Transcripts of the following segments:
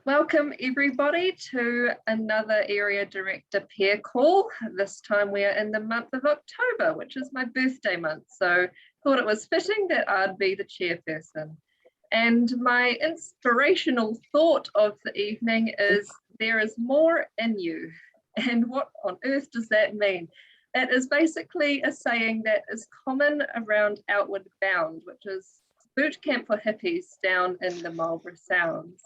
Welcome everybody to another Area Director Peer Call. This time we are in the month of October, which is my birthday month. So thought it was fitting that I'd be the chairperson. And my inspirational thought of the evening is there is more in you. And what on earth does that mean? It is basically a saying that is common around Outward Bound, which is boot camp for hippies down in the Marlborough Sounds.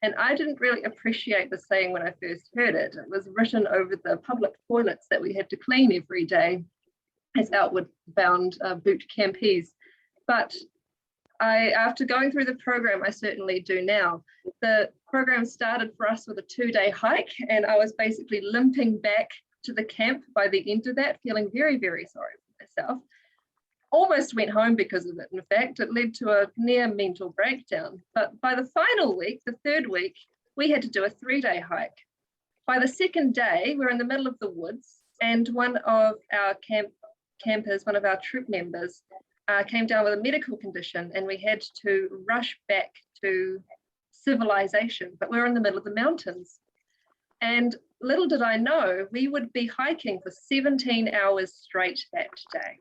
And I didn't really appreciate the saying when I first heard it. It was written over the public toilets that we had to clean every day as Outward Bound boot campees. But after going through the program, I certainly do now. The program started for us with a 2-day hike, and I was basically limping back to the camp by the end of that, feeling very, very sorry for myself. Almost went home because of it. In fact, it led to a near mental breakdown. But by the final week, the third week, we had to do a 3-day hike. By the second day, we're in the middle of the woods, and one of our campers, one of our troop members, came down with a medical condition, and we had to rush back to civilization, but we were in the middle of the mountains. And little did I know, we would be hiking for 17 hours straight that day.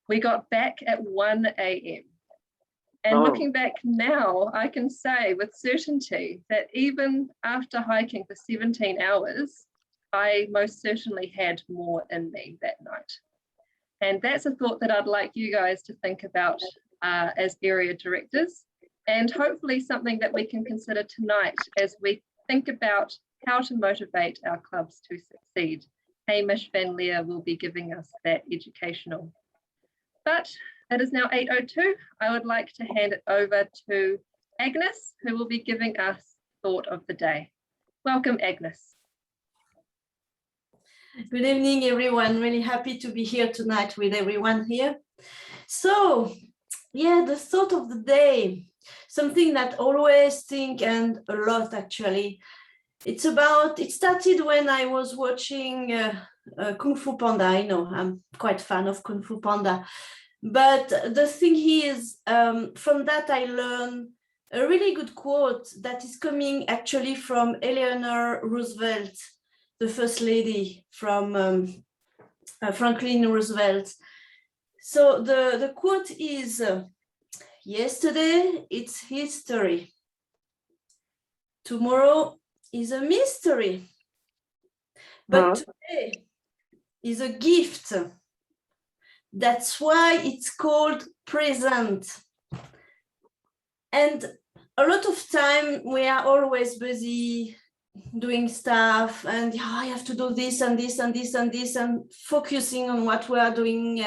We got back at 1 a.m. And looking back now, I can say with certainty that even after hiking for 17 hours, I most certainly had more in me that night. And that's a thought that I'd like you guys to think about as area directors, and hopefully something that we can consider tonight as we think about how to motivate our clubs to succeed. Hamish Van Lier will be giving us that educational. But it is now 8:02. I would like to hand it over to Agnes, who will be giving us thought of the day. Welcome, Agnes. Good evening, everyone. Really happy to be here tonight with everyone here. So, yeah, the thought of the day, something that I always think, and a lot actually. It started when I was watching Kung Fu Panda. I know I'm quite a fan of Kung Fu Panda. But the thing is, from that I learned a really good quote that is coming actually from Eleanor Roosevelt, the first lady from Franklin Roosevelt. So the quote is, yesterday it's history. Tomorrow is a mystery. But today is a gift. That's why it's called present. And a lot of time we are always busy doing stuff, and I have to do this and this and this and this, and focusing on what we are doing,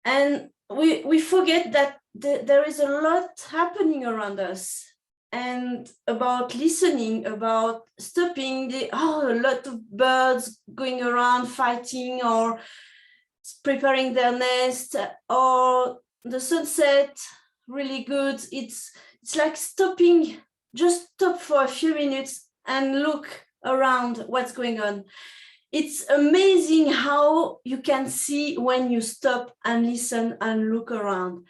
and we forget that there is a lot happening around us, and about listening, about stopping a lot of birds going around fighting or preparing their nest, or the sunset really good. It's like stopping. Just stop for a few minutes and look around what's going on. It's amazing how you can see when you stop and listen and look around.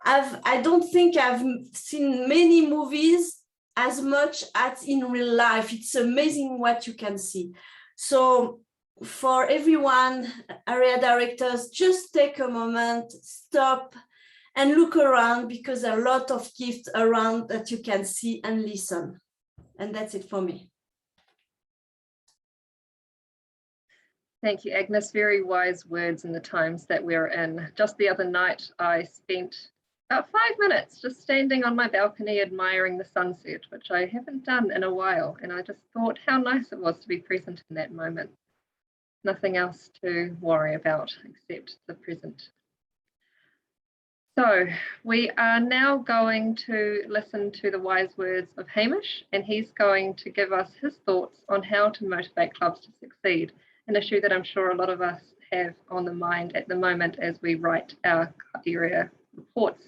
I don't think I've seen many movies as much as in real life. It's amazing what you can see. So for everyone, area directors, just take a moment, stop and look around, because there are a lot of gifts around that you can see and listen. And that's it for me. Thank you, Agnes. Very wise words in the times that we're in. Just the other night, I spent about 5 minutes just standing on my balcony admiring the sunset, which I haven't done in a while. And I just thought how nice it was to be present in that moment. Nothing else to worry about except the present. So we are now going to listen to the wise words of Hamish, and he's going to give us his thoughts on how to motivate clubs to succeed, an issue that I'm sure a lot of us have on the mind at the moment as we write our area reports.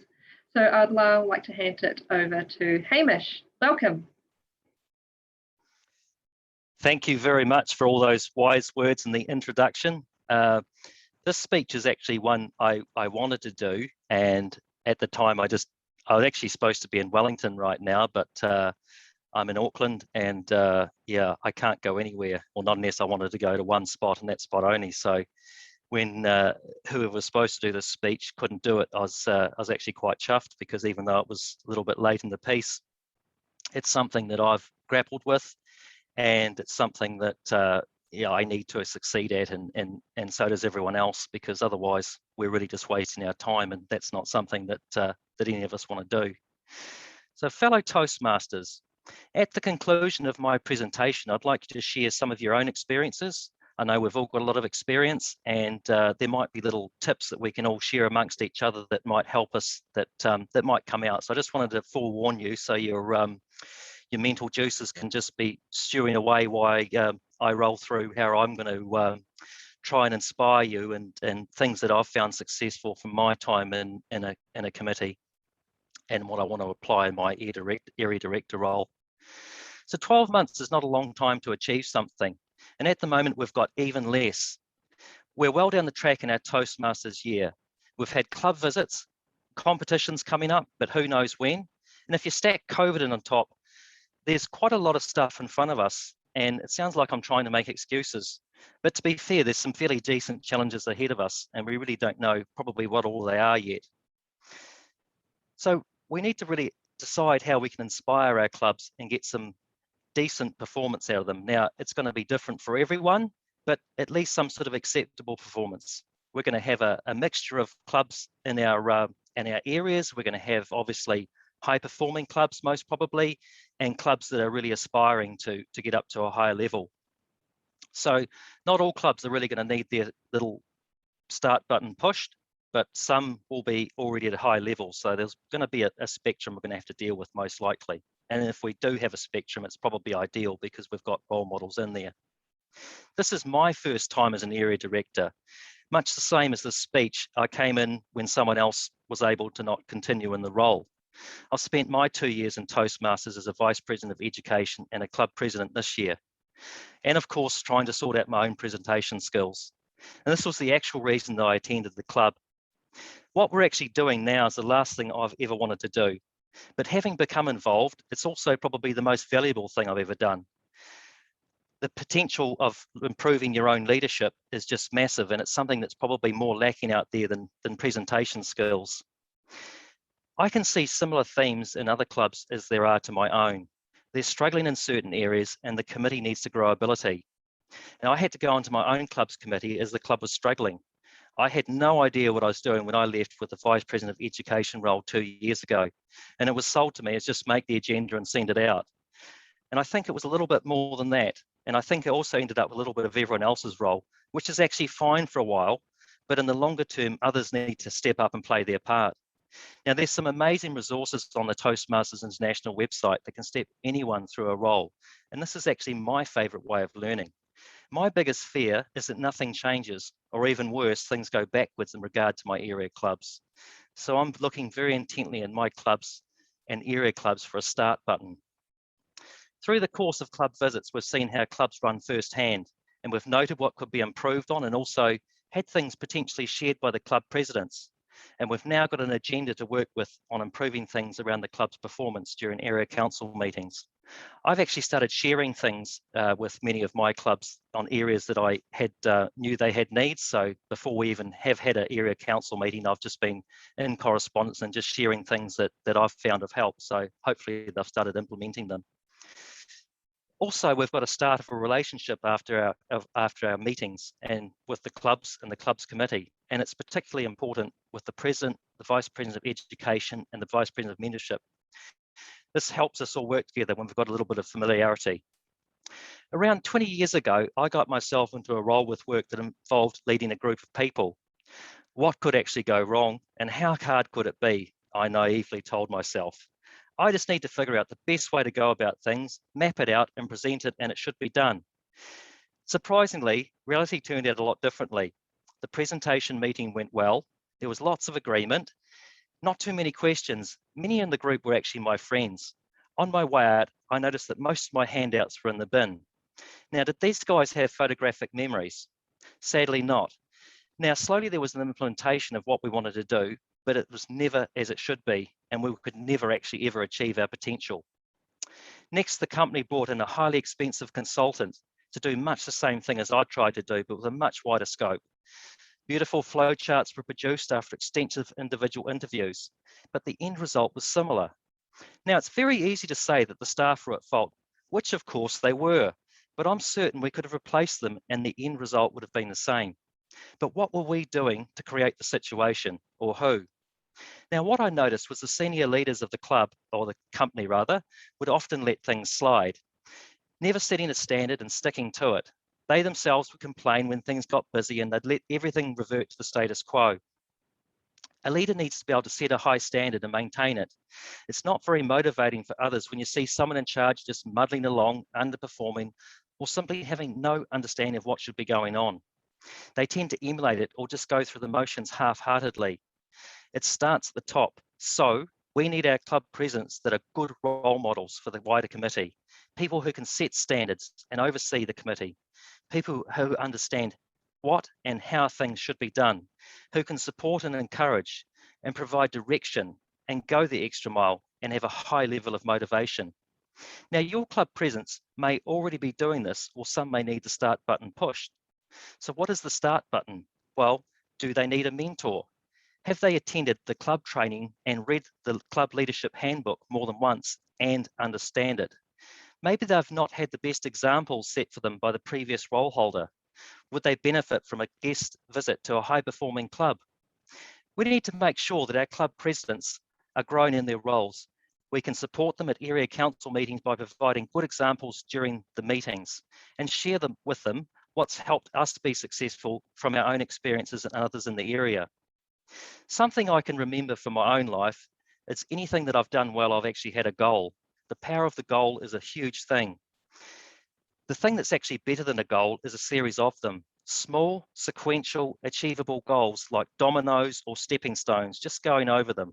So I'd now like to hand it over to Hamish. Welcome. Thank you very much for all those wise words in the introduction. This speech is actually one I wanted to do, and at the time I I was actually supposed to be in Wellington right now, but I'm in Auckland, and yeah, I can't go anywhere, or not unless I wanted to go to one spot and that spot only. So when whoever was supposed to do this speech couldn't do it, I was actually quite chuffed, because even though it was a little bit late in the piece, it's something that I've grappled with, and it's something that yeah, I need to succeed at, and so does everyone else, because otherwise we're really just wasting our time, and that's not something that that any of us want to do. So, fellow Toastmasters, at the conclusion of my presentation, I'd like you to share some of your own experiences. I know we've all got a lot of experience, and there might be little tips that we can all share amongst each other that might help us, that that might come out. So I just wanted to forewarn you, so your mental juices can just be stewing away while I roll through how I'm going to try and inspire you, and things that I've found successful from my time in a committee, and what I want to apply in my area director role. So 12 months is not a long time to achieve something, and at the moment we've got even less. We're well down the track in our Toastmasters year. We've had club visits, competitions coming up, but who knows when. And if you stack COVID in on top, there's quite a lot of stuff in front of us, and it sounds like I'm trying to make excuses. But to be fair, there's some fairly decent challenges ahead of us, and we really don't know probably what all they are yet. So we need to really decide how we can inspire our clubs and get some decent performance out of them. Now, it's going to be different for everyone, but at least some sort of acceptable performance. We're going to have a mixture of clubs in our areas. We're going to have, obviously, high-performing clubs, most probably, and clubs that are really aspiring to get up to a higher level. So not all clubs are really going to need their little start button pushed, but some will be already at a high level. So there's going to be a spectrum we're going to have to deal with, most likely. And if we do have a spectrum, it's probably ideal because we've got role models in there. This is my first time as an area director. Much the same as this speech, I came in when someone else was able to not continue in the role. I've spent my 2 years in Toastmasters as a Vice President of Education and a club president this year. And of course, trying to sort out my own presentation skills. And this was the actual reason that I attended the club. What we're actually doing now is the last thing I've ever wanted to do. But having become involved, it's also probably the most valuable thing I've ever done. The potential of improving your own leadership is just massive, and it's something that's probably more lacking out there than presentation skills. I can see similar themes in other clubs as there are to my own. They're struggling in certain areas, and the committee needs to grow ability. Now, I had to go onto my own club's committee as the club was struggling. I had no idea what I was doing when I left with the Vice President of Education role 2 years ago. And it was sold to me as just make the agenda and send it out. And I think it was a little bit more than that. And I think it also ended up with a little bit of everyone else's role, which is actually fine for a while. But in the longer term, others need to step up and play their part. Now, there's some amazing resources on the Toastmasters International website that can step anyone through a role. And this is actually my favourite way of learning. My biggest fear is that nothing changes, or even worse, things go backwards in regard to my area clubs. So I'm looking very intently in my clubs and area clubs for a start button. Through the course of club visits, we've seen how clubs run firsthand, and we've noted what could be improved on, and also had things potentially shared by the club presidents. And we've now got an agenda to work with on improving things around the club's performance during area council meetings. I've actually started sharing things with many of my clubs on areas that I had knew they had needs. So before we even have had an area council meeting, I've just been in correspondence and just sharing things that I've found of help. So hopefully they've started implementing them. Also, we've got a start of a relationship after our meetings and with the clubs and the clubs committee. And it's particularly important with the president, the vice president of education, and the vice president of mentorship. This helps us all work together when we've got a little bit of familiarity. Around 20 years ago, I got myself into a role with work that involved leading a group of people. What could actually go wrong, and how hard could it be? I naively told myself. I just need to figure out the best way to go about things, map it out and present it, and it should be done. Surprisingly, reality turned out a lot differently. The presentation meeting went well. There was lots of agreement, not too many questions. Many in the group were actually my friends. On my way out, I noticed that most of my handouts were in the bin. Now, did these guys have photographic memories? Sadly not. Now, slowly there was an implementation of what we wanted to do, but it was never as it should be. and we could never actually ever achieve our potential. Next, the company brought in a highly expensive consultant to do much the same thing as I tried to do, but with a much wider scope. Beautiful flowcharts were produced after extensive individual interviews, but the end result was similar. Now, it's very easy to say that the staff were at fault, which of course they were, but I'm certain we could have replaced them and the end result would have been the same. But what were we doing to create the situation, or who? Now, what I noticed was the senior leaders of the club, or the company rather, would often let things slide, never setting a standard and sticking to it. They themselves would complain when things got busy and they'd let everything revert to the status quo. A leader needs to be able to set a high standard and maintain it. It's not very motivating for others when you see someone in charge just muddling along, underperforming, or simply having no understanding of what should be going on. They tend to emulate it or just go through the motions half-heartedly. It starts at the top. So we need our club presidents that are good role models for the wider committee, people who can set standards and oversee the committee, people who understand what and how things should be done, who can support and encourage and provide direction and go the extra mile and have a high level of motivation. Now, your club presidents may already be doing this, or some may need the start button pushed. So what is the start button? Well, do they need a mentor? Have they attended the club training and read the club leadership handbook more than once and understand it? Maybe they've not had the best examples set for them by the previous role holder. Would they benefit from a guest visit to a high-performing club? We need to make sure that our club presidents are grown in their roles. We can support them at area council meetings by providing good examples during the meetings and share them with them what's helped us be successful from our own experiences and others in the area. Something I can remember from my own life is anything that I've done well, I've actually had a goal. The power of the goal is a huge thing. The thing that's actually better than a goal is a series of them. Small, sequential, achievable goals like dominoes or stepping stones, just going over them.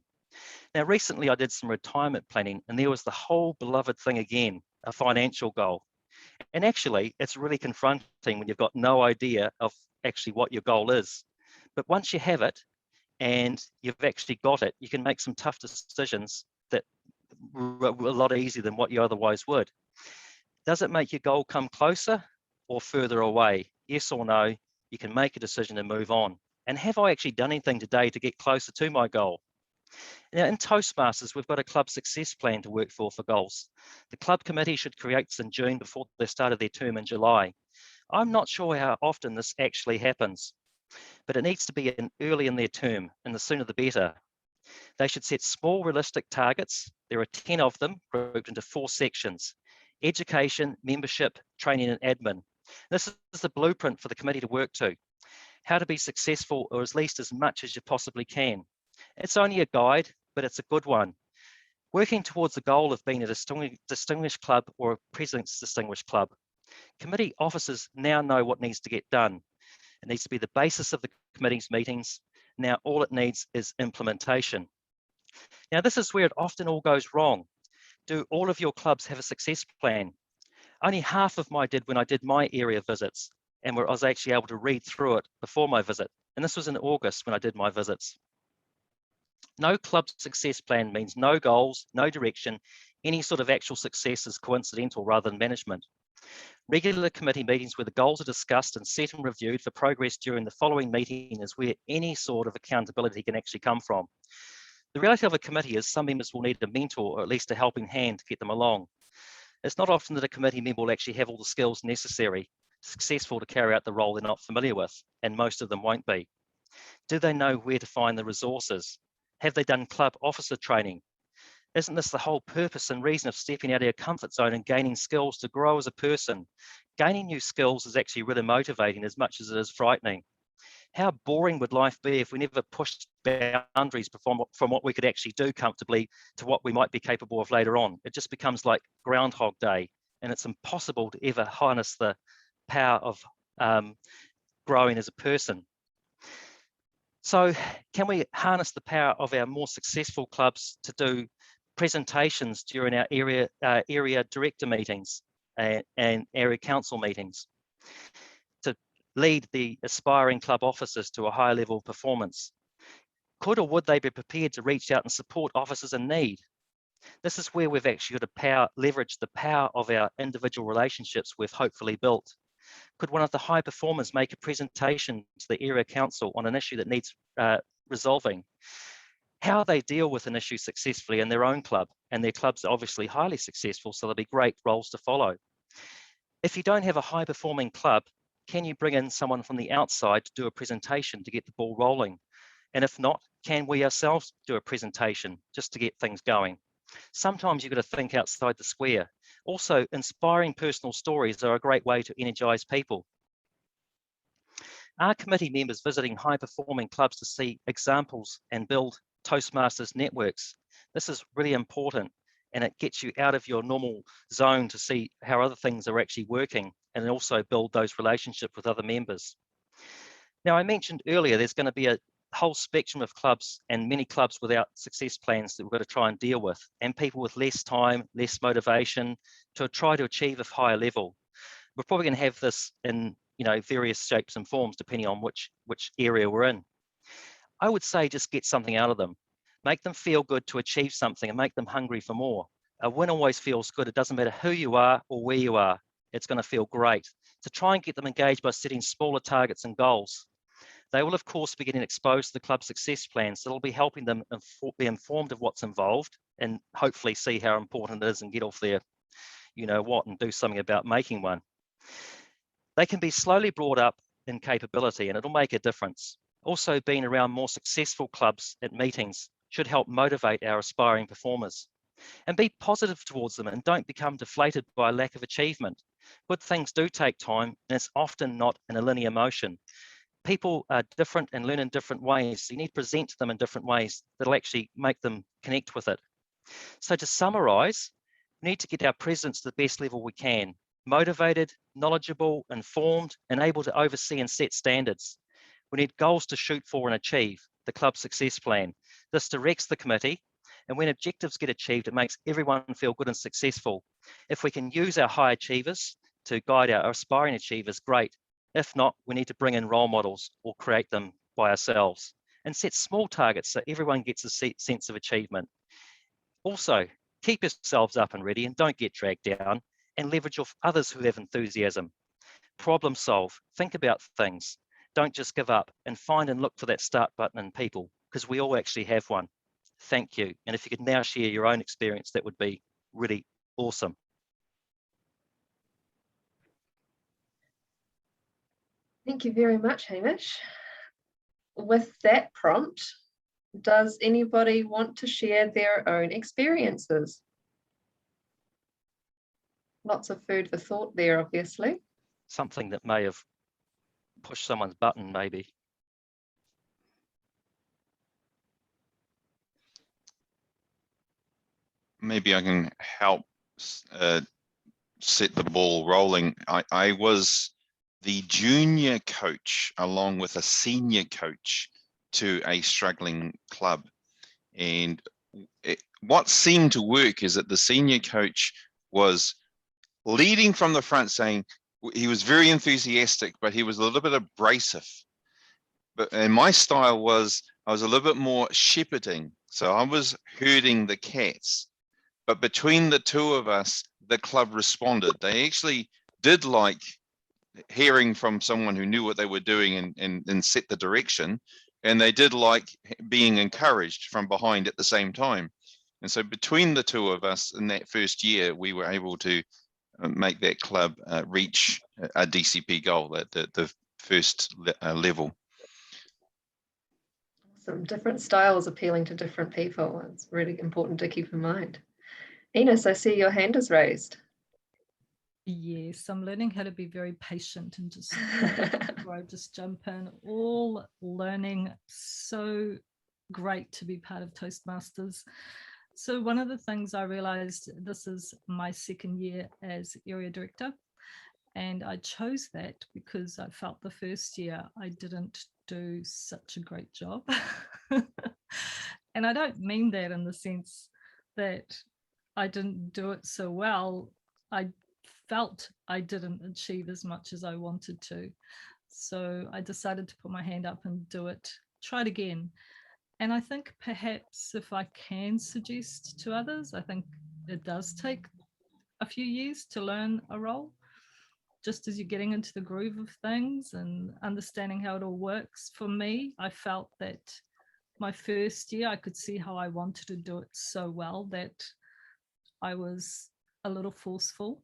Now, recently I did some retirement planning and there was the whole beloved thing again, a financial goal. And actually, it's really confronting when you've got no idea of actually what your goal is. But once you have it and you've actually got it, you can make some tough decisions that are a lot easier than what you otherwise would. Does it make your goal come closer or further away? Yes or no, you can make a decision and move on. And have I actually done anything today to get closer to my goal? Now, in Toastmasters, we've got a club success plan to work for goals. The club committee should create this in June before they started their term in July. I'm not sure how often this actually happens, but it needs to be early in their term, and the sooner the better. They should set small, realistic targets. There are 10 of them grouped into 4 sections: education, membership, training, and admin. This is the blueprint for the committee to work to. How to be successful, or at least as much as you possibly can. It's only a guide, but it's a good one. Working towards the goal of being a distinguished club or a president's distinguished club. Committee officers now know what needs to get done. It needs to be the basis of the committee's meetings. Now all it needs is implementation. Now this is where it often all goes wrong. Do all of your clubs have a success plan? Only half of mine did when I did my area visits, and where I was actually able to read through it before my visit. And this was in August when I did my visits. No club success plan means no goals, no direction. Any sort of actual success is coincidental rather than management. Regular committee meetings where the goals are discussed and set and reviewed for progress during the following meeting is where any sort of accountability can actually come from. The reality of a committee is some members will need a mentor or at least a helping hand to get them along. It's not often that a committee member will actually have all the skills necessary, successful to carry out the role they're not familiar with, and most of them won't be. Do they know where to find the resources? Have they done club officer training? Isn't this the whole purpose and reason of stepping out of your comfort zone and gaining skills to grow as a person? Gaining new skills is actually really motivating as much as it is frightening. How boring would life be if we never pushed boundaries from what we could actually do comfortably to what we might be capable of later on? It just becomes like Groundhog Day, and it's impossible to ever harness the power of growing as a person. So can we harness the power of our more successful clubs to do presentations during our area director meetings and area council meetings, to lead the aspiring club officers to a higher level of performance? Could or would they be prepared to reach out and support officers in need? This is where we've actually got to leverage the power of our individual relationships we've hopefully built. Could one of the high performers make a presentation to the area council on an issue that needs resolving? How they deal with an issue successfully in their own club, and their clubs are obviously highly successful, so there'll be great roles to follow. If you don't have a high performing club, can you bring in someone from the outside to do a presentation to get the ball rolling? And if not, can we ourselves do a presentation just to get things going? Sometimes you've got to think outside the square. Also, inspiring personal stories are a great way to energise people. Are committee members visiting high-performing clubs to see examples and build Toastmasters networks? This is really important, and it gets you out of your normal zone to see how other things are actually working, and also build those relationships with other members. Now, I mentioned earlier there's going to be a whole spectrum of clubs and many clubs without success plans that we've got to try and deal with, and people with less time, less motivation to try to achieve a higher level. We're probably going to have this in various shapes and forms depending on which area we're in. I would say just get something out of them. Make them feel good to achieve something and make them hungry for more. A win always feels good. It doesn't matter who you are or where you are. It's going to feel great. So try and get them engaged by setting smaller targets and goals. They will, of course, be getting exposed to the club success plans. So it'll be helping them be informed of what's involved and hopefully see how important it is and get off their, and do something about making one. They can be slowly brought up in capability and it'll make a difference. Also, being around more successful clubs at meetings should help motivate our aspiring performers. And be positive towards them and don't become deflated by a lack of achievement. Good things do take time and it's often not in a linear motion. People are different and learn in different ways. So you need to present them in different ways that'll actually make them connect with it. So to summarize, we need to get our presidents to the best level we can. Motivated, knowledgeable, informed, and able to oversee and set standards. We need goals to shoot for and achieve, the club success plan. This directs the committee, and when objectives get achieved, it makes everyone feel good and successful. If we can use our high achievers to guide our aspiring achievers, great. If not, we need to bring in role models or create them by ourselves and set small targets so everyone gets a sense of achievement. Also, keep yourselves up and ready and don't get dragged down, and leverage off others who have enthusiasm. Problem solve, think about things. Don't just give up, and find and look for that start button in people, because we all actually have one. Thank you. And if you could now share your own experience, that would be really awesome. Thank you very much, Hamish. With that prompt, does anybody want to share their own experiences? Lots of food for thought there, obviously. Something that may have pushed someone's button, maybe. Maybe I can help set the ball rolling. I was the junior coach along with a senior coach to a struggling club. And what seemed to work is that the senior coach was leading from the front, saying he was very enthusiastic, but he was a little bit abrasive. And my style was, I was a little bit more shepherding. So I was herding the cats. But between the two of us, the club responded. They actually did like hearing from someone who knew what they were doing and set the direction. And they did like being encouraged from behind at the same time. And so between the two of us in that first year, we were able to make that club reach a DCP goal at the first level. Some different styles appealing to different people. It's really important to keep in mind. Enos, I see your hand is raised. Yes, I'm learning how to be very patient and just before I just jump in. All learning, so great to be part of Toastmasters. So one of the things I realized, this is my second year as area director, and I chose that because I felt the first year I didn't do such a great job. And I don't mean that in the sense that I didn't do it so well. I felt I didn't achieve as much as I wanted to. So I decided to put my hand up and do it, try it again. And I think perhaps if I can suggest to others, I think it does take a few years to learn a role, just as you're getting into the groove of things and understanding how it all works. For me, I felt that my first year, I could see how I wanted to do it so well that I was a little forceful.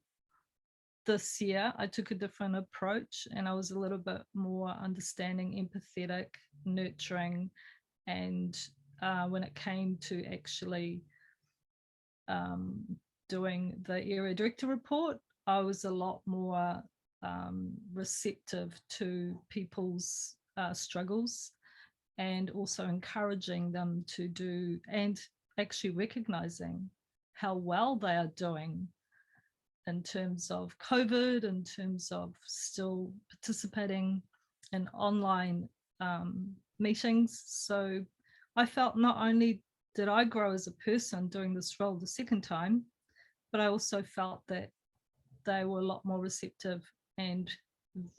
This year, I took a different approach and I was a little bit more understanding, empathetic, nurturing. And when it came to actually doing the area director report, I was a lot more receptive to people's struggles and also encouraging them to do, and actually recognizing how well they are doing in terms of COVID, in terms of still participating in online meetings. So I felt not only did I grow as a person doing this role the second time, but I also felt that they were a lot more receptive, and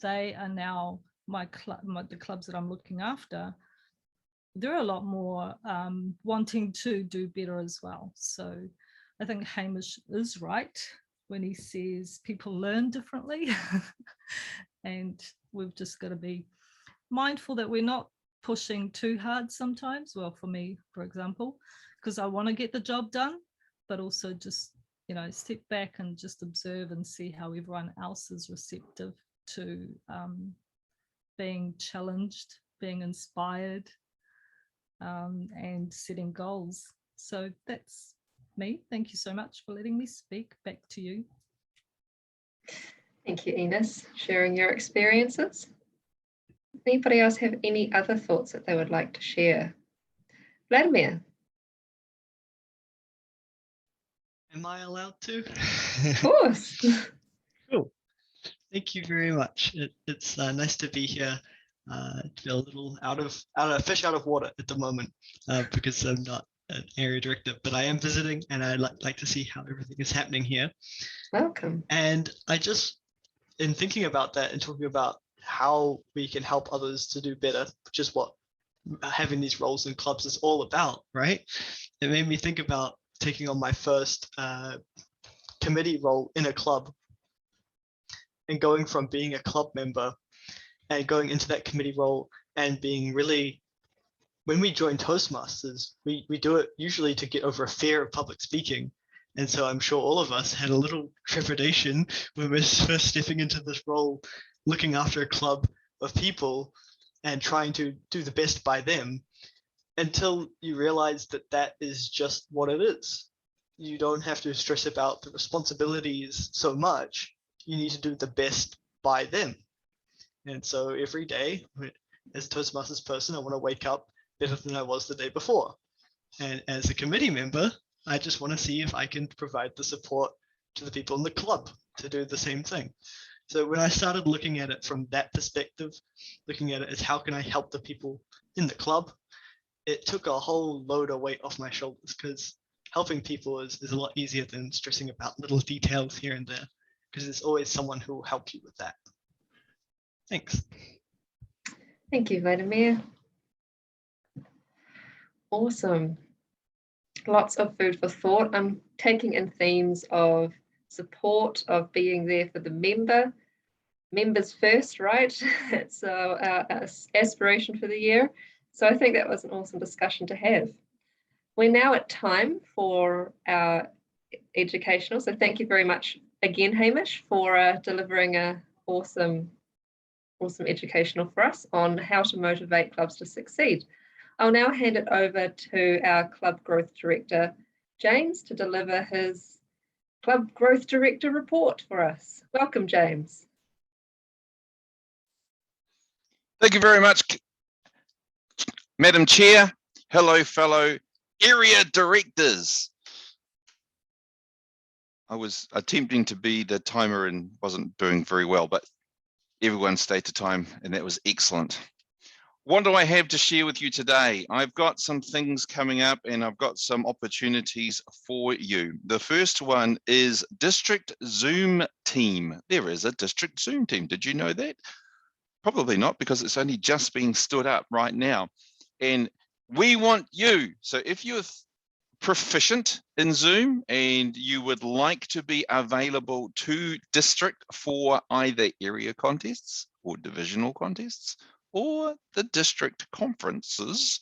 they are now the clubs that I'm looking after. They're a lot more wanting to do better as well. So I think Hamish is right when he says people learn differently. And we've just got to be mindful that we're not pushing too hard sometimes. Well, for me, for example, because I want to get the job done, but also just, you know, step back and just observe and see how everyone else is receptive to being challenged, being inspired, and setting goals. So that's me. Thank you so much for letting me speak. Back to you. Thank you, Ines, sharing your experiences. Anybody else have any other thoughts that they would like to share? Vladimir? Am I allowed to? Of course. Cool. Thank you very much. It's nice to be here. I feel a little fish out of water at the moment because I'm not an area director, but I am visiting and I'd like to see how everything is happening here. Welcome. And I just, in thinking about that and talking about how we can help others to do better, which is what having these roles in clubs is all about, right? It made me think about taking on my first committee role in a club and going from being a club member and going into that committee role and being really, when we join Toastmasters, we do it usually to get over a fear of public speaking. And so I'm sure all of us had a little trepidation when we're first stepping into this role, looking after a club of people and trying to do the best by them, until you realize that that is just what it is. You don't have to stress about the responsibilities so much. You need to do the best by them. And so every day, as a Toastmasters person, I want to wake up better than I was the day before. And as a committee member, I just want to see if I can provide the support to the people in the club to do the same thing. So when I started looking at it from that perspective, looking at it as how can I help the people in the club, it took a whole load of weight off my shoulders, because helping people is a lot easier than stressing about little details here and there, because there's always someone who will help you with that. Thanks. Thank you, Vladimir. Awesome. Lots of food for thought. I'm taking in themes of support, of being there for the members first, right? It's our aspiration for the year. So I think that was an awesome discussion to have. We're now at time for our educational. So thank you very much again, Hamish, for delivering a awesome educational for us on how to motivate clubs to succeed. I'll now hand it over to our Club Growth Director, James, to deliver his Club Growth Director report for us. Welcome, James. Thank you very much, Madam Chair. Hello, fellow area directors. I was attempting to be the timer and wasn't doing very well, but everyone stayed to time and that was excellent. What do I have to share with you today? I've got some things coming up and I've got some opportunities for you. The first one is District Zoom Team. There is a District Zoom Team. Did you know that? Probably not, because it's only just being stood up right now. And We want you. So if you're proficient in Zoom and you would like to be available to district for either area contests or divisional contests or the district conferences,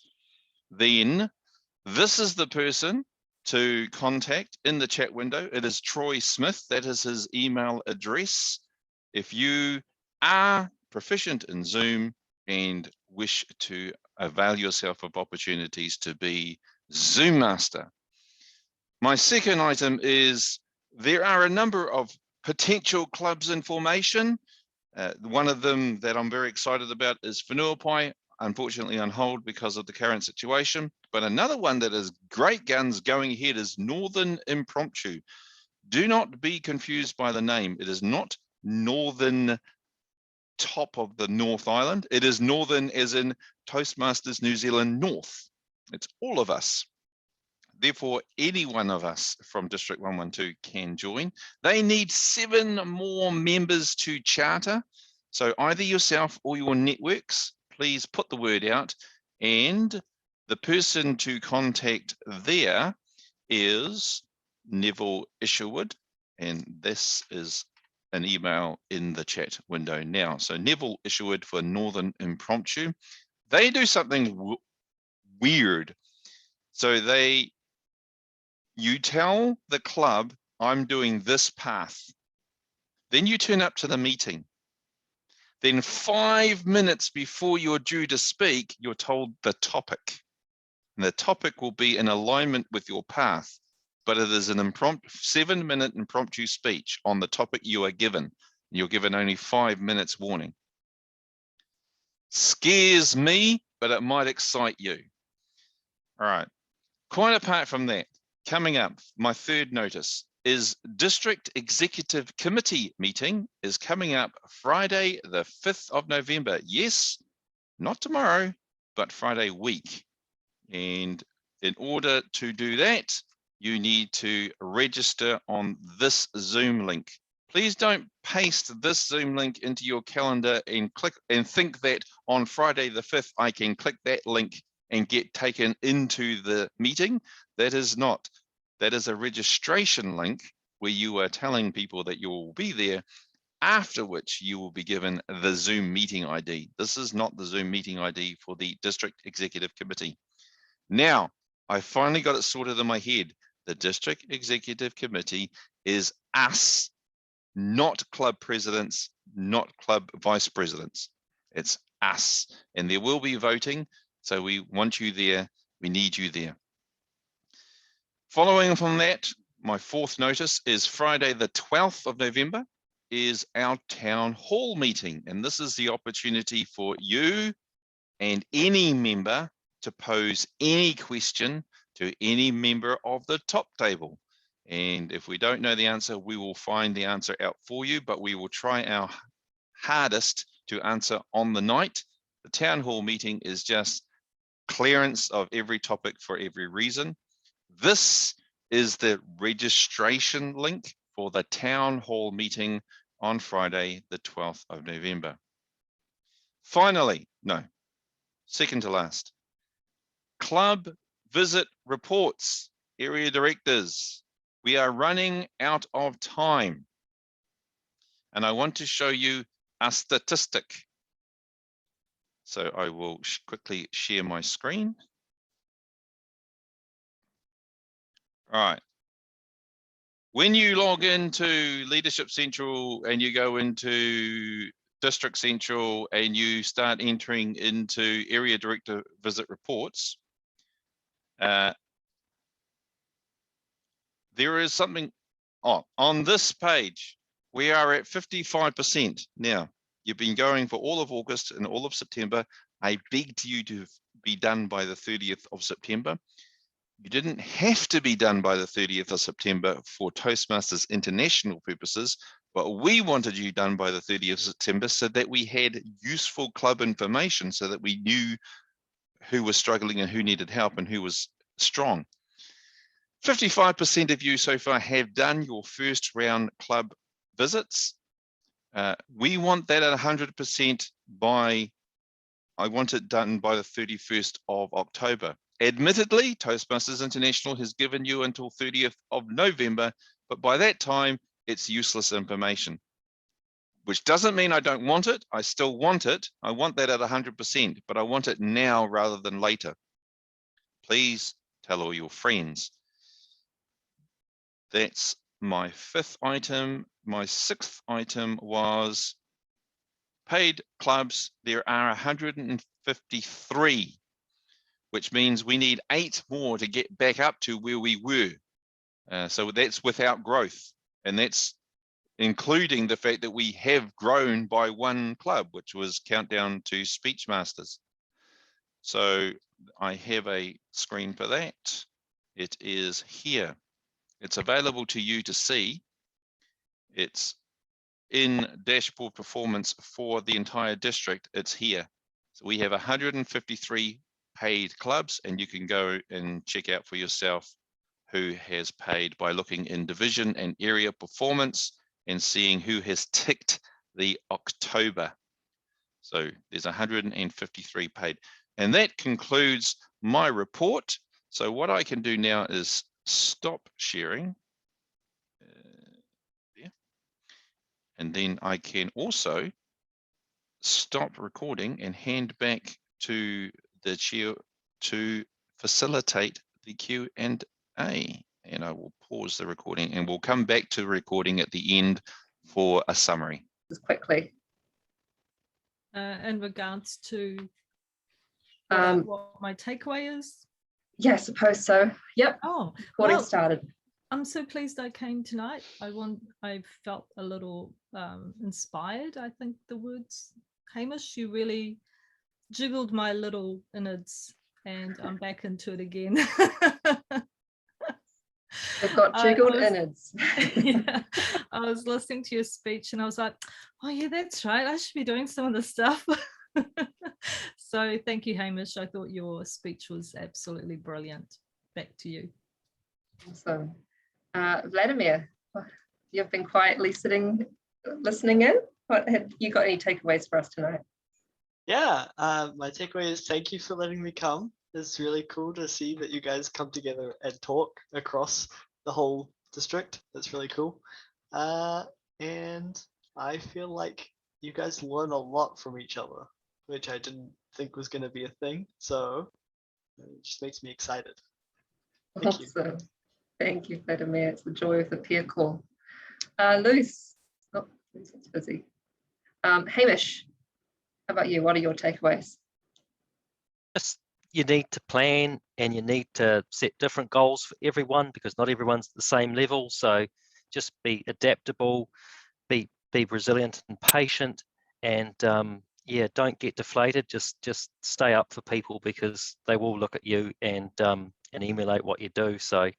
then this is the person to contact in the chat window. It is Troy Smith. That is his email address. If you are proficient in Zoom and wish to avail yourself of opportunities to be Zoom Master. My second item is there are a number of potential clubs in formation. One of them that I'm very excited about is Whenuapai, unfortunately on hold because of the current situation. But another one that is great guns going ahead is Northern Impromptu. Do not be confused by the name. It is not Northern top of the North Island. It is Northern as in Toastmasters New Zealand North. It's all of us. Therefore, any one of us from District 112 can join. They need 7 more members to charter. So either yourself or your networks, please put the word out. And the person to contact there is Neville Isherwood. And this is an email in the chat window now. So Neville Isherwood for Northern Impromptu. They do something weird. So you tell the club, I'm doing this path. Then you turn up to the meeting. Then 5 minutes before you're due to speak, you're told the topic. And the topic will be in alignment with your path, but it is an 7-minute impromptu speech on the topic you are given. You're given only 5 minutes warning. Scares me, but it might excite you. All right, quite apart from that, coming up, my third notice is District Executive Committee meeting is coming up Friday, the 5th of November. Yes, not tomorrow, but Friday week. And in order to do that, you need to register on this Zoom link. Please don't paste this Zoom link into your calendar and click and think that on Friday the 5th, I can click that link and get taken into the meeting. That is not. That is a registration link where you are telling people that you will be there, after which you will be given the Zoom meeting ID. This is not the Zoom meeting ID for the District Executive Committee. Now, I finally got it sorted in my head. The District Executive Committee is us, not club presidents, not club vice presidents. It's us, and there will be voting. So we want you there. We need you there. Following from that, my fourth notice is Friday, the 12th of November is our town hall meeting. And this is the opportunity for you and any member to pose any question to any member of the top table. And if we don't know the answer, we will find the answer out for you, but we will try our hardest to answer on the night. The town hall meeting is just clearance of every topic for every reason. This is the registration link for the town hall meeting on Friday, the 12th of November. Finally, no, second to last, club visit reports, area directors. We are running out of time. And I want to show you a statistic. So I will quickly share my screen. All right. When you log into Leadership Central and you go into District Central and you start entering into Area Director Visit Reports, there is something on this page. We are at 55% now. You've been going for all of August and all of September. I begged you to be done by the 30th of September. You didn't have to be done by the 30th of September for Toastmasters international purposes, but we wanted you done by the 30th of September so that we had useful club information so that we knew who was struggling and who needed help and who was strong. 55% of you so far have done your first round club visits. We want that at 100% by I want it done by the 31st of October. Admittedly, Toastmasters International has given you until 30th of November, but by that time, it's useless information. Which doesn't mean I don't want it. I still want it. I want that at 100%, but I want it now rather than later. Please tell all your friends. That's my 5th item. My 6th item was paid clubs. There are 153, which means we need 8 more to get back up to where we were. So that's without growth. And that's including the fact that we have grown by 1 club, which was Countdown to Speech Masters. So I have a screen for that. It is here. It's available to you to see. It's in dashboard performance for the entire district. It's here. So we have 153 paid clubs, and you can go and check out for yourself who has paid by looking in division and area performance and seeing who has ticked the October. So there's 153 paid. And that concludes my report. So what I can do now is stop sharing. There. And then I can also stop recording and hand back to the chair to facilitate the Q&A. And I will pause the recording and we'll come back to recording at the end for a summary. Just quickly. In regards to what my takeaway is? Yeah, I suppose so. Yep. Oh, Recording well, started. I'm so pleased I came tonight. I felt a little inspired. I think the words, Hamish, you really jiggled my little innards, and I'm back into it again. We've got jiggled innards. Yeah, I was listening to your speech and I was like, oh yeah, that's right. I should be doing some of this stuff. So thank you, Hamish. I thought your speech was absolutely brilliant. Back to you. Awesome. Vladimir, you've been quietly listening in. What have you got any takeaways for us tonight? Yeah, my takeaway is thank you for letting me come. It's really cool to see that you guys come together and talk across the whole district. That's really cool. And I feel like you guys learn a lot from each other, which I didn't think was going to be a thing. So it just makes me excited. Thank you. Thank you, Vladimir. It's the joy of the peer call. Luce. Oh, Luce is busy. Hamish, how about you? What are your takeaways? You need to plan and you need to set different goals for everyone because not everyone's at the same level. So just be adaptable, be resilient and patient, and yeah, don't get deflated. Just stay up for people because they will look at you and emulate what you do. So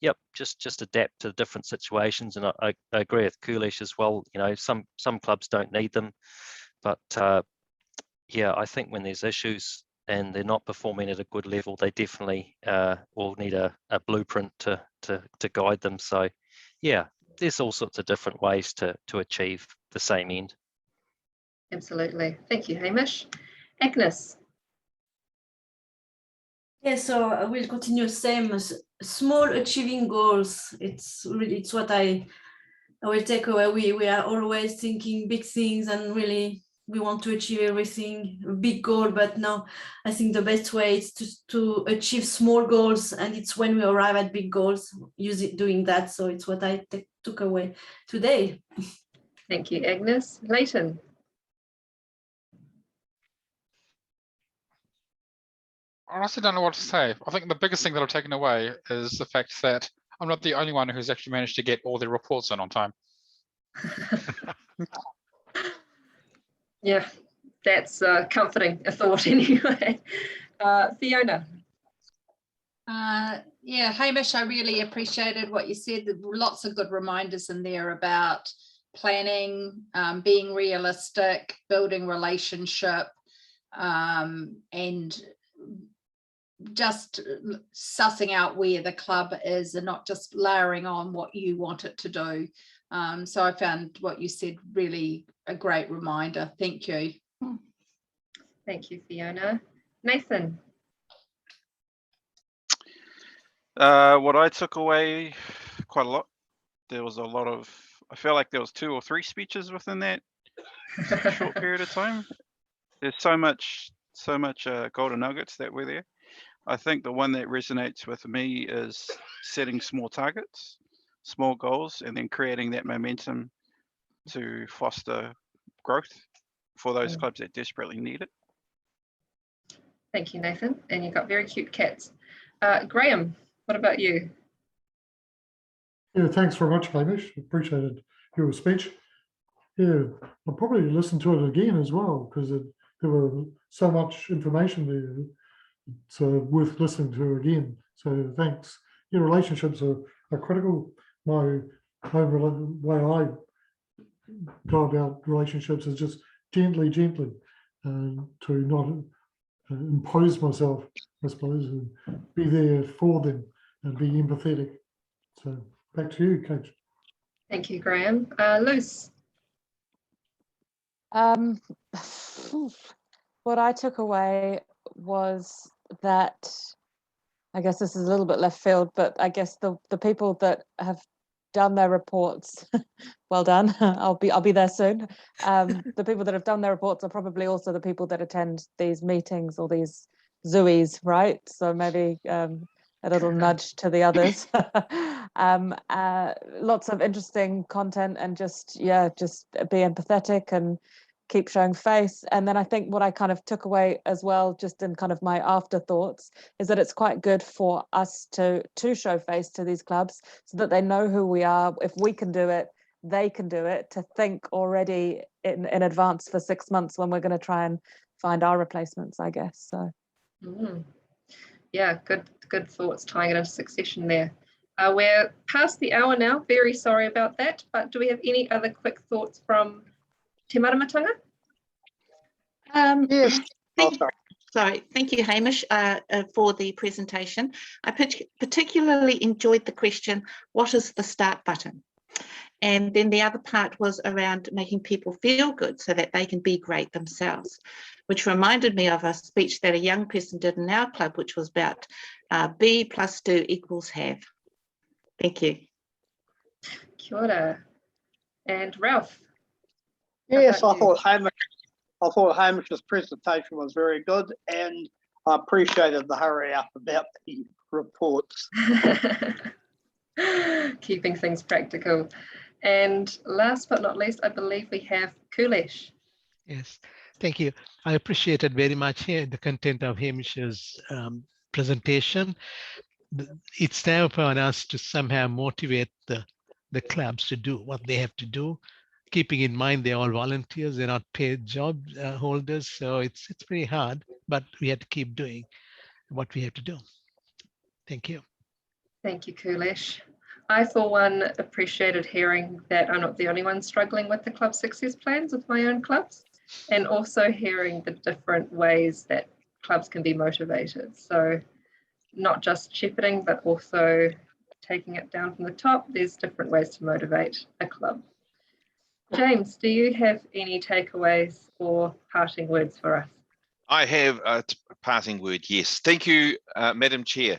yep, just adapt to different situations. And I agree with Kulesh as well. You know, some clubs don't need them, but yeah, I think when there's issues and they're not performing at a good level, they definitely will need a blueprint to guide them. So yeah, there's all sorts of different ways to achieve the same end. Absolutely. Thank you, Hamish. Agnes. Yeah, so I will continue same small achieving goals. It's what I will take away. We are always thinking big things and really we want to achieve everything, a big goal, but no, I think the best way is to achieve small goals, and it's when we arrive at big goals, doing that. So it's what I took away today. Thank you, Agnes. Leighton. I honestly don't know what to say. I think the biggest thing that I've taken away is the fact that I'm not the only one who's actually managed to get all their reports in on time. Yeah, that's comforting, a thought anyway. Fiona. Yeah, Hamish, I really appreciated what you said. There were lots of good reminders in there about planning, being realistic, building relationship, and just sussing out where the club is and not just layering on what you want it to do. So I found what you said really a great reminder. Thank you. Thank you, Fiona. Nathan. What I took away quite a lot, there was a lot of, I feel like there was 2 or 3 speeches within that short period of time. There's so much golden nuggets that were there. I think the one that resonates with me is setting small targets, small goals, and then creating that momentum to foster growth for those clubs that desperately need it. Thank you, Nathan. And you've got very cute cats. Graham, what about you? Yeah, thanks very much, Hamish. Appreciated your speech. Yeah, I'll probably listen to it again as well because there were so much information there. It's worth listening to again. So thanks. Your relationships are critical. My way I go about relationships is just gently to not impose myself, I suppose, and be there for them and be empathetic. So back to you, Coach. Thank you, Graham. Luce. What I took away was that, I guess this is a little bit left field, but I guess the people that have done their reports, well done. I'll be there soon. The people that have done their reports are probably also the people that attend these meetings or these Zoes, right? So maybe a little nudge to the others. Lots of interesting content and just be empathetic and keep showing face. And then I think what I kind of took away as well, just in kind of my afterthoughts, is that it's quite good for us to show face to these clubs so that they know who we are. If we can do it, they can do it, to think already in advance for 6 months when we're going to try and find our replacements, I guess. So yeah, good thoughts tying it into succession there. We're past the hour now, very sorry about that, but do we have any other quick thoughts from Te Maramatanga? Yes. Thank you, Hamish, for the presentation. I particularly enjoyed the question, what is the start button? And then the other part was around making people feel good so that they can be great themselves, which reminded me of a speech that a young person did in our club, which was about be plus do equals have. Thank you. Kia ora. And Ralph? Yes, I thought Hamish's presentation was very good, and I appreciated the hurry up about the reports. Keeping things practical. And last but not least, I believe we have Kulesh. Yes, thank you. I appreciated very much the content of Hamish's presentation. It's now upon us to somehow motivate the clubs to do what they have to do, keeping in mind they're all volunteers, they're not paid job holders, so it's pretty hard, but we have to keep doing what we have to do. Thank you. Thank you, Kulesh. I, for one, appreciated hearing that I'm not the only one struggling with the club success plans with my own clubs, and also hearing the different ways that clubs can be motivated. So not just shepherding, but also taking it down from the top. There's different ways to motivate a club. James, do you have any takeaways or parting words for us? I have a parting word, yes. Thank you, Madam Chair.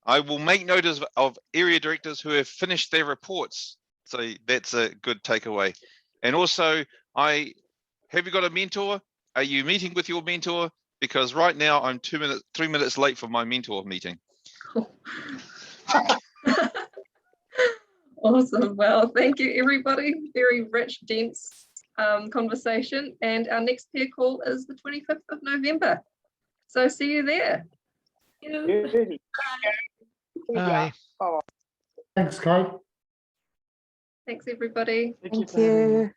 I will make note of area directors who have finished their reports. So that's a good takeaway. And also, have you got a mentor? Are you meeting with your mentor? Because right now I'm 3 minutes late for my mentor meeting. Awesome. Well, thank you, everybody. Very rich, dense conversation. And our next peer call is the 25th of November. So see you there. Bye. Thanks, Kate. Thanks, everybody. thank you.